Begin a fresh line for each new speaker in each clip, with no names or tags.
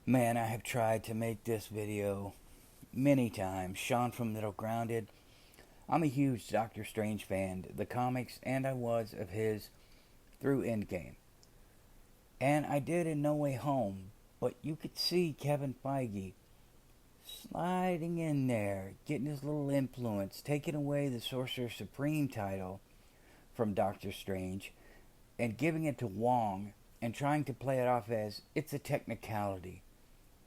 Man, I have tried to make this video many times. Sean from Middle Grounded. I'm a huge Doctor Strange fan, the comics, and I was of his through Endgame. And I did in No Way Home, but you could see Kevin Feige sliding in there, getting his little influence, taking away the Sorcerer Supreme title from Doctor Strange and giving it to Wong and trying to play it off as it's a technicality.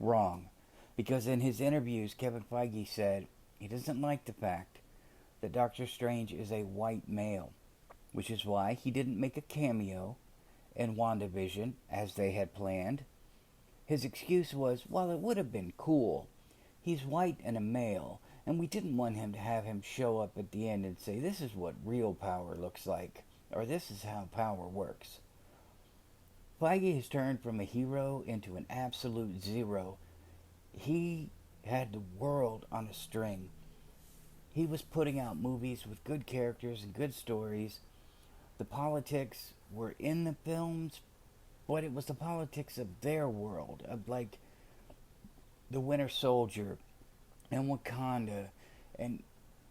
Wrong. Because in his interviews, Kevin Feige said he doesn't like the fact that Doctor Strange is a white male, which is why he didn't make a cameo in Wanda Vision as they had planned. His excuse was, well, it would have been cool. He's white and a male, and we didn't want him to have him show up at the end and say, this is what real power looks like, or this is how power works. Feige has turned from a hero into an absolute zero. He had the world on a string. He was putting out movies with good characters and good stories. The politics were in the films, but it was the politics of their world, of like the Winter Soldier and Wakanda, and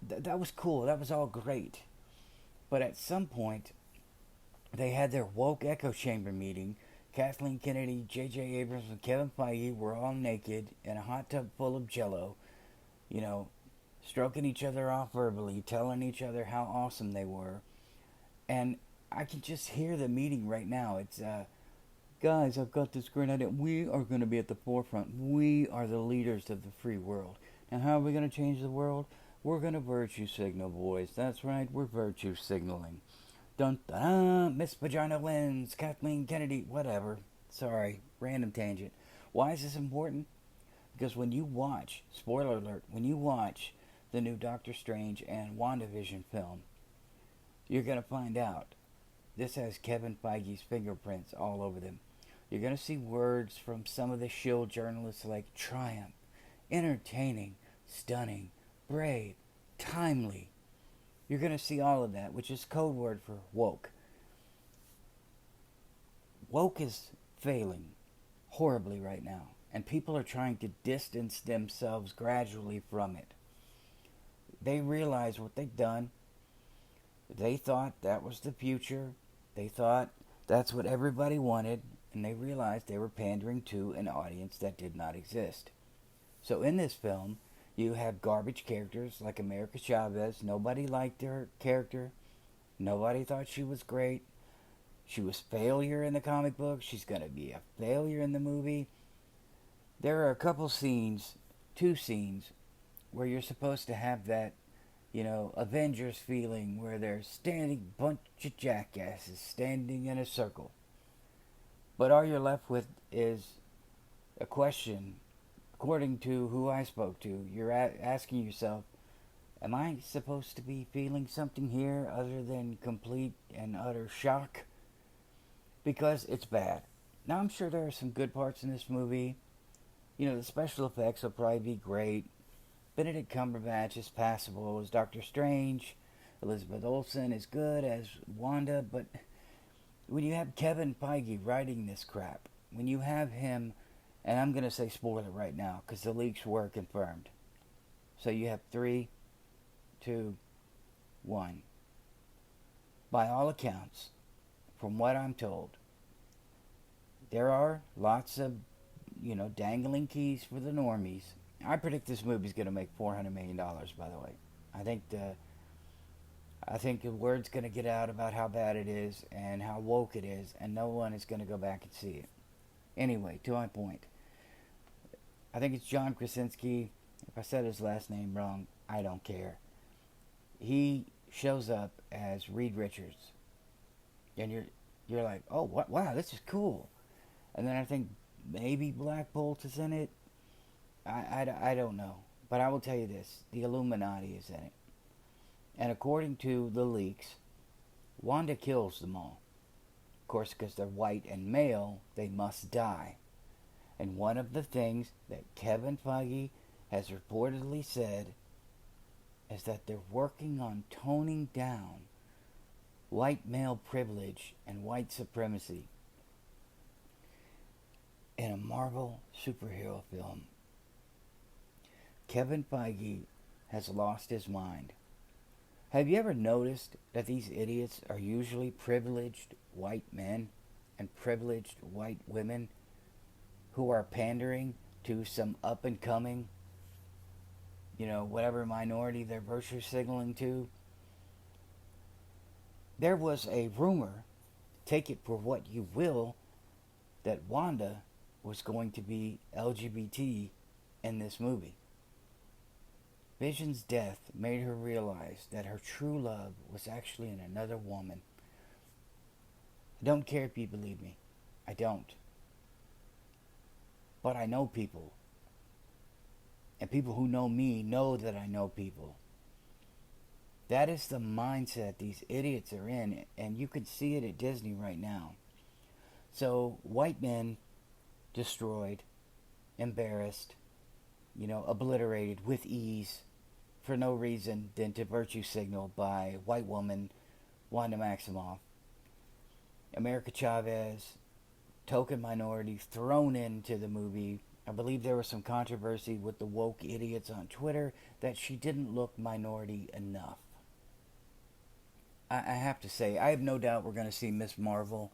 that was cool. That was all great. But at some point, they had their woke echo chamber meeting. Kathleen Kennedy, J.J. Abrams, and Kevin Feige were all naked in a hot tub full of jello, you know, stroking each other off verbally, telling each other how awesome they were. And I can just hear the meeting right now. It's, guys, I've got this great idea. We are going to be at the forefront. We are the leaders of the free world. And how are we going to change the world? We're going to virtue signal, boys. That's right, we're virtue signaling. Dun dun dun, Miss Vagina wins, Kathleen Kennedy, whatever. Sorry, random tangent. Why is this important? Because when you watch, spoiler alert, when you watch the new Doctor Strange and Wanda Vision film, you're going to find out this has Kevin Feige's fingerprints all over them. You're going to see words from some of the Shield journalists like triumph, entertaining, stunning, brave, timely. You're going to see all of that, which is code word for woke. Woke is failing horribly right now, and people are trying to distance themselves gradually from it. They realize what they've done. They thought that was the future. They thought that's what everybody wanted, and they realized they were pandering to an audience that did not exist. So in this film, you have garbage characters like America Chavez. Nobody liked her character. Nobody thought she was great. She was failure in the comic book. She's going to be a failure in the movie. There are a couple scenes, two scenes, where you're supposed to have that, Avengers feeling where they're standing bunch of jackasses standing in a circle. But all you're left with is a question. According to who I spoke to, you're asking yourself, am I supposed to be feeling something here other than complete and utter shock? Because it's bad. Now, I'm sure there are some good parts in this movie. The special effects will probably be great. Benedict Cumberbatch is passable as Doctor Strange. Elizabeth Olsen is good as Wanda. But when you have Kevin Feige writing this crap, when you have him, and I'm going to say spoiler right now because the leaks were confirmed. So you have 3, 2, 1. By all accounts, from what I'm told, there are lots of, dangling keys for the normies. I predict this movie's going to make $400 million, by the way. I think the word's going to get out about how bad it is and how woke it is, and no one is going to go back and see it. Anyway, to my point. I think it's John Krasinski. If I said his last name wrong, I don't care. He shows up as Reed Richards. And you're like, oh, what? Wow, this is cool. And then I think maybe Black Bolt is in it. I don't know. But I will tell you this. The Illuminati is in it. And according to the leaks, Wanda kills them all. Of course, because they're white and male, they must die. And one of the things that Kevin Feige has reportedly said is that they're working on toning down white male privilege and white supremacy. In a Marvel superhero film, Kevin Feige has lost his mind. Have you ever noticed that these idiots are usually privileged white men and privileged white women who are pandering to some up and coming, whatever minority they're virtue signaling to? There was a rumor, take it for what you will, that Wanda was going to be LGBT in this movie. Vision's death made her realize that her true love was actually in another woman. I don't care if you believe me. I don't. But I know people. And people who know me know that I know people. That is the mindset these idiots are in, and you can see it at Disney right now. So, white men destroyed, embarrassed, obliterated with ease for no reason than to virtue signal by white woman Wanda Maximoff. America Chavez, token minority, thrown into the movie. I believe there was some controversy with the woke idiots on Twitter that she didn't look minority enough. I have to say, I have no doubt we're going to see Miss Marvel.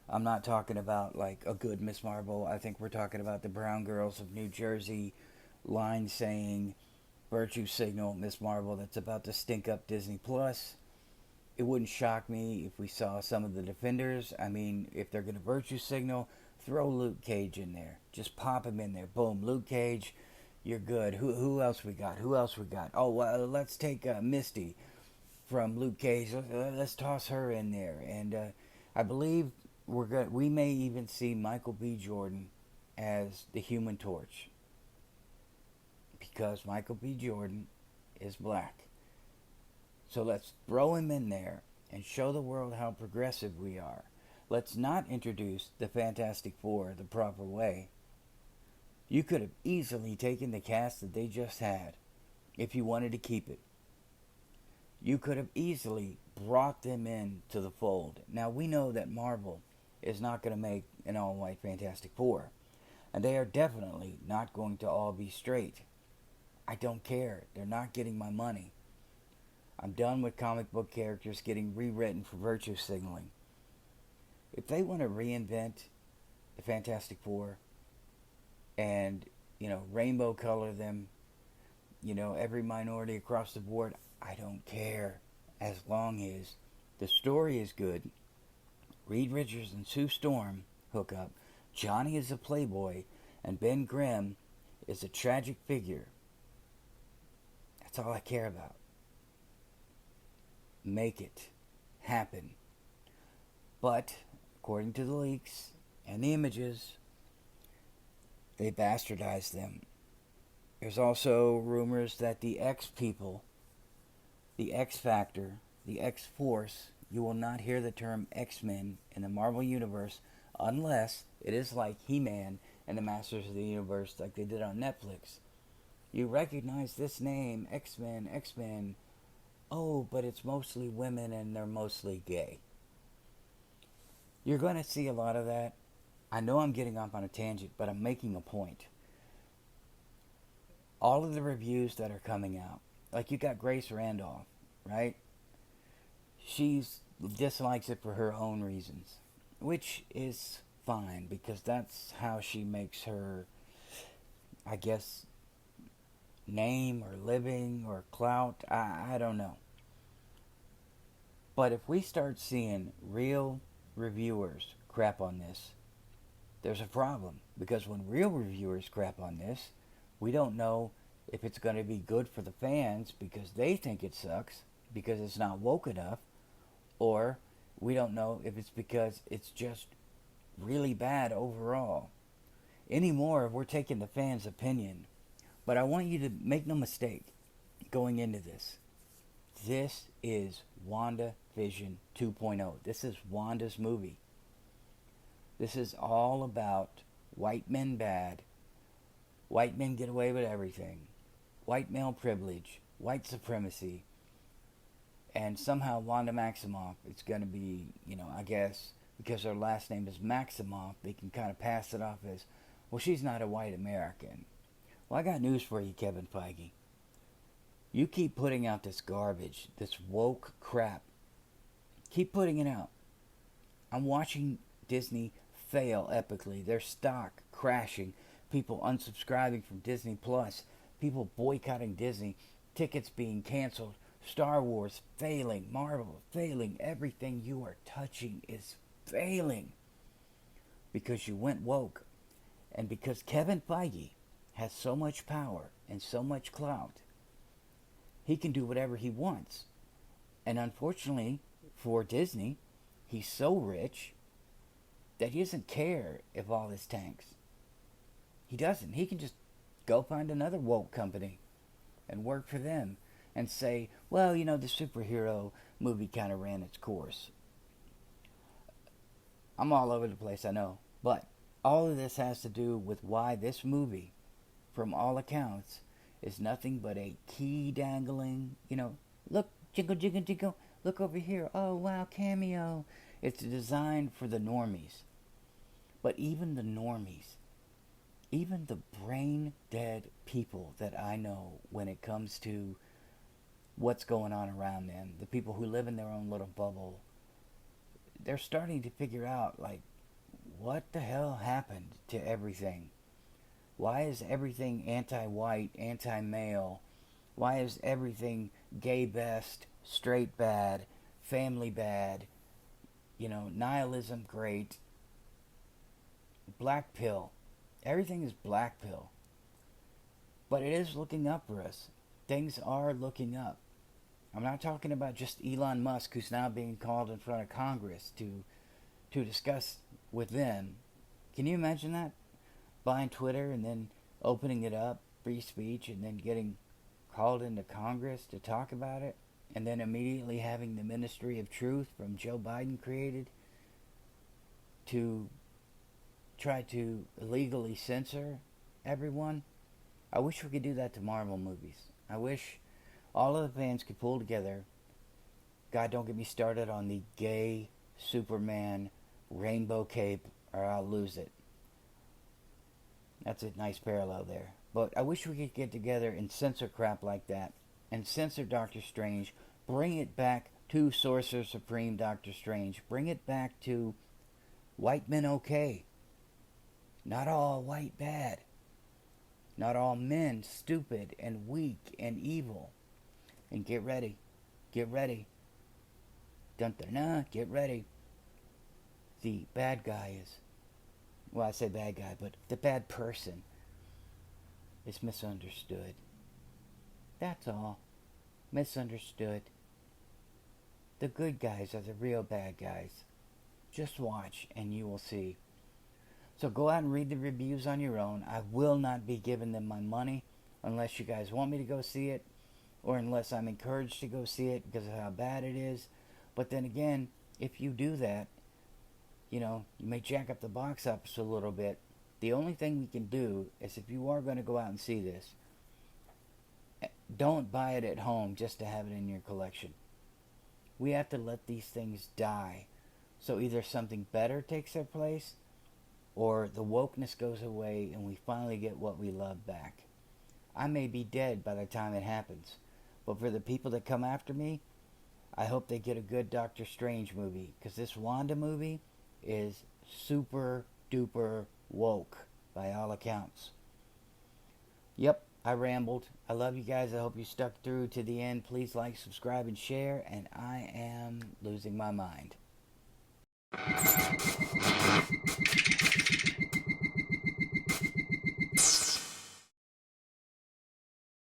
I'm not talking about like a good Miss Marvel. I think we're talking about the Brown Girls of New Jersey line saying virtue signal Miss Marvel that's about to stink up Disney Plus. It wouldn't shock me if we saw some of the Defenders. I mean, if they're going to virtue signal, throw Luke Cage in there. Just pop him in there. Boom, Luke Cage, you're good. Who else we got? Oh, well, let's take Misty from Luke Cage. Let's toss her in there. And I believe we may even see Michael B. Jordan as the Human Torch, because Michael B. Jordan is black. So let's throw him in there and show the world how progressive we are. Let's not introduce the Fantastic Four the proper way. You could have easily taken the cast that they just had if you wanted to keep it. You could have easily brought them in to the fold. Now, we know that Marvel is not going to make an all-white Fantastic Four, and they are definitely not going to all be straight. I don't care. They're not getting my money. I'm done with comic book characters getting rewritten for virtue signaling. If they want to reinvent the Fantastic Four and, rainbow color them, every minority across the board, I don't care. As long as the story is good, Reed Richards and Sue Storm hook up, Johnny is a playboy, and Ben Grimm is a tragic figure. That's all I care about. Make it happen. But, according to the leaks and the images, they bastardized them. There's also rumors that the X people, the X Factor, the X Force, you will not hear the term XMen in the Marvel Universe unless it is like He-Man and the Masters of the Universe like they did on Netflix. You recognize this name, X-Men. Oh, but it's mostly women and they're mostly gay. You're going to see a lot of that. I know I'm getting off on a tangent, but I'm making a point. All of the reviews that are coming out, like you got Grace Randolph, right? She dislikes it for her own reasons, which is fine because that's how she makes her, I guess, name or living or clout. I don't know. But if we start seeing real reviewers crap on this, there's a problem. Because when real reviewers crap on this, we don't know if it's going to be good for the fans because they think it sucks, because it's not woke enough, or we don't know if it's because it's just really bad overall. Anymore, we're taking the fans' opinion. But I want you to make no mistake going into this. This is Wanda Vision 2.0. This is Wanda's movie. This is all about white men bad. White men get away with everything. White male privilege. White supremacy. And somehow Wanda Maximoff, it's going to be, I guess, because her last name is Maximoff, they can kind of pass it off as Well, she's not a white American. Well, I got news for you, Kevin Feige. You keep putting out this garbage, this woke crap. Keep putting it out. I'm watching Disney fail epically. Their stock crashing. People unsubscribing from Disney Plus. People boycotting Disney. Tickets being canceled. Star Wars failing. Marvel failing. Everything you are touching is failing. Because you went woke. And because Kevin Feige has so much power and so much clout, he can do whatever he wants. And unfortunately for Disney, he's so rich that he doesn't care if all this tanks. He doesn't. He can just go find another woke company and work for them and say, well, you know, the superhero movie kind of ran its course. I'm all over the place, I know. But all of this has to do with why this movie, from all accounts, is nothing but a key dangling, you know, look, jingle, jingle, jingle, look over here, oh wow, cameo. It's designed for the normies. But even the normies, even the brain dead people that I know when it comes to what's going on around them, the people who live in their own little bubble, they're starting to figure out, like, what the hell happened to everything? Why is everything anti-white, anti-male? Why is everything gay best, straight bad, family bad, you know, nihilism great, black pill? Everything is black pill. But it is looking up for us. Things are looking up. I'm not talking about just Elon Musk, who's now being called in front of Congress to discuss with them. Can you imagine that? Buying Twitter and then opening it up, free speech, and then getting called into Congress to talk about it, and then immediately having the Ministry of Truth from Joe Biden created to try to illegally censor everyone. I wish we could do that to Marvel movies. I wish all of the fans could pull together. God, don't get me started on the gay Superman rainbow cape, or I'll lose it. That's a nice parallel there. But I wish we could get together and censor crap like that. And censor Doctor Strange. Bring it back to Sorcerer Supreme Doctor Strange. Bring it back to white men okay. Not all white bad. Not all men stupid and weak and evil. And get ready. Get ready. Dun dun dun. Get ready. The bad guy is... Well, I say bad guy, but the bad person is misunderstood. That's all. Misunderstood. The good guys are the real bad guys. Just watch and you will see. So go out and read the reviews on your own. I will not be giving them my money unless you guys want me to go see it, or unless I'm encouraged to go see it because of how bad it is. But then again, if you do that, you know, you may jack up the box office a little bit. The only thing we can do is, if you are going to go out and see this, don't buy it at home just to have it in your collection. We have to let these things die. So either something better takes their place, or the wokeness goes away and we finally get what we love back. I may be dead by the time it happens, but for the people that come after me, I hope they get a good Doctor Strange movie, because this Wanda movie is super duper woke by all accounts. Yep, I rambled. I love you guys. I hope you stuck through to the end. Please like, subscribe, and share. And I am losing my mind.